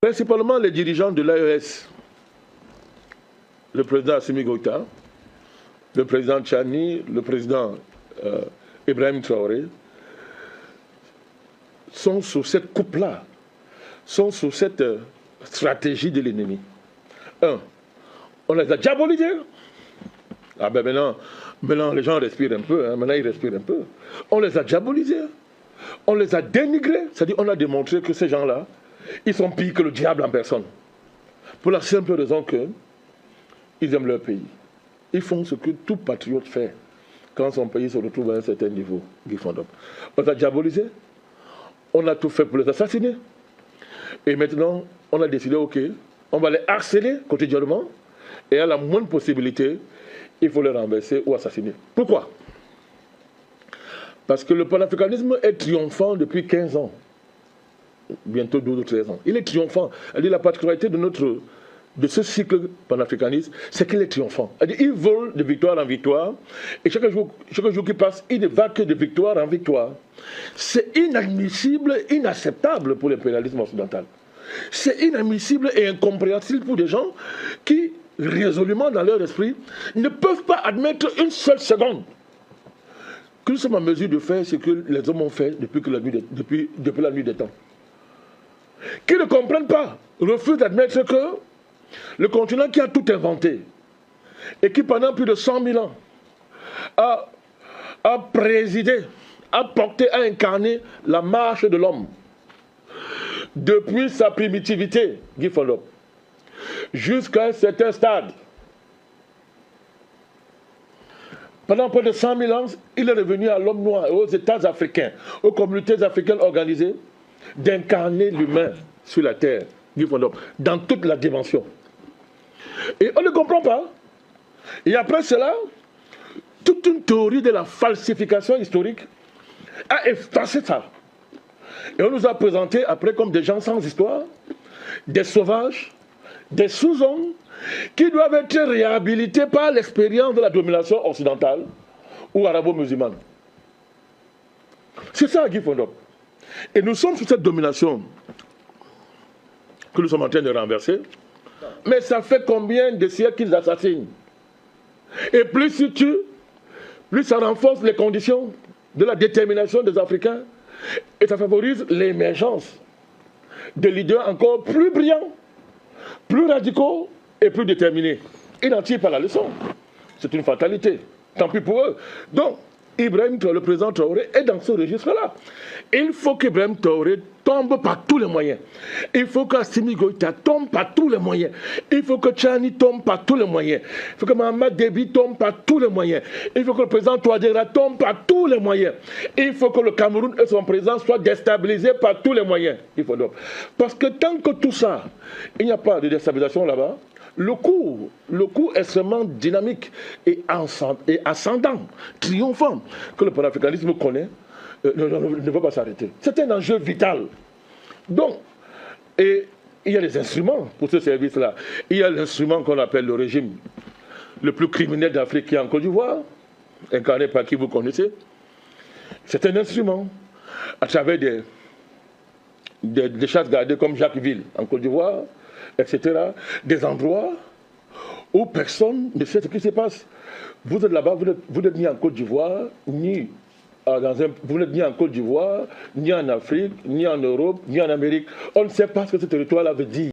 Principalement les dirigeants de l'AES, le président Assimi Goïta, le président Tchani, le président Ibrahim Traoré, sont sous cette coupe-là, sont sous cette stratégie de l'ennemi. On les a diabolisés. Ah ben maintenant les gens respirent un peu, hein, maintenant ils respirent un peu. On les a diabolisés, on les a dénigrés, c'est-à-dire on a démontré que ces gens-là, ils sont pires que le diable en personne. Pour la simple raison qu'ils aiment leur pays. Ils font ce que tout patriote fait quand son pays se retrouve à un certain niveau. On les a diabolisés, on a tout fait pour les assassiner. Et maintenant, on a décidé, ok, on va les harceler quotidiennement et à la moindre possibilité, il faut les renverser ou assassiner. Pourquoi? Parce que le panafricanisme est triomphant depuis 15 ans. Bientôt 12 ou 13 ans. Il est triomphant. La particularité de ce cycle panafricaniste, c'est qu'il est triomphant. Il vole de victoire en victoire, et chaque jour qui passe, il ne va que de victoire en victoire. C'est inadmissible, inacceptable pour l'impérialisme occidental. C'est inadmissible et incompréhensible pour des gens qui, résolument dans leur esprit, ne peuvent pas admettre une seule seconde que nous sommes en mesure de faire ce que les hommes ont fait depuis la nuit des temps. Qui ne comprennent pas, refusent d'admettre que le continent qui a tout inventé et qui pendant plus de 100 000 ans a présidé, a porté, a incarné la marche de l'homme depuis sa primitivité, Guy Fondop, jusqu'à un certain stade. Pendant près de 100 000 ans, il est revenu à l'homme noir et aux États africains, aux communautés africaines organisées, d'incarner l'humain sur la terre, dans toute la dimension. Et on ne comprend pas. Et après cela, toute une théorie de la falsification historique a effacé ça. Et on nous a présenté après comme des gens sans histoire, des sauvages, des sous-hommes, qui doivent être réhabilités par l'expérience de la domination occidentale ou arabo-musulmane. C'est ça, Guy Fondop. Et nous sommes sous cette domination que nous sommes en train de renverser. Mais ça fait combien de siècles qu'ils assassinent? Et plus ils tuent, plus ça renforce les conditions de la détermination des Africains. Et ça favorise l'émergence de leaders encore plus brillants, plus radicaux et plus déterminés. Ils n'en tirent pas la leçon. C'est une fatalité. Tant pis pour eux. Donc, Ibrahim Traoré, le président Traoré, est dans ce registre-là. Il faut qu'Ibrahim Traoré tombe par tous les moyens. Il faut qu'Assimi Goïta tombe par tous les moyens. Il faut que Tchani tombe par tous les moyens. Il faut que Mahamat Déby tombe par tous les moyens. Il faut que le président Touadéra tombe par tous les moyens. Il faut que le Cameroun et son président soient déstabilisés par tous les moyens. Il faut donc. Parce que tant que tout ça, il n'y a pas de déstabilisation là-bas, le coup extrêmement dynamique et ascendant, triomphant que le panafricanisme connaît ne va pas s'arrêter. C'est un enjeu vital. Donc, et il y a les instruments pour ce service-là. Il y a l'instrument qu'on appelle le régime le plus criminel d'Afrique qui est en Côte d'Ivoire, incarné par qui vous connaissez. C'est un instrument à travers des chasses gardées comme Jacquesville en Côte d'Ivoire, etc. Des endroits où personne ne sait ce qui se passe. Vous êtes là-bas, vous n'êtes ni en Côte d'Ivoire, vous n'êtes ni en Côte d'Ivoire, ni en Afrique, ni en Europe, ni en Amérique. On ne sait pas ce que ce territoire-là veut dire.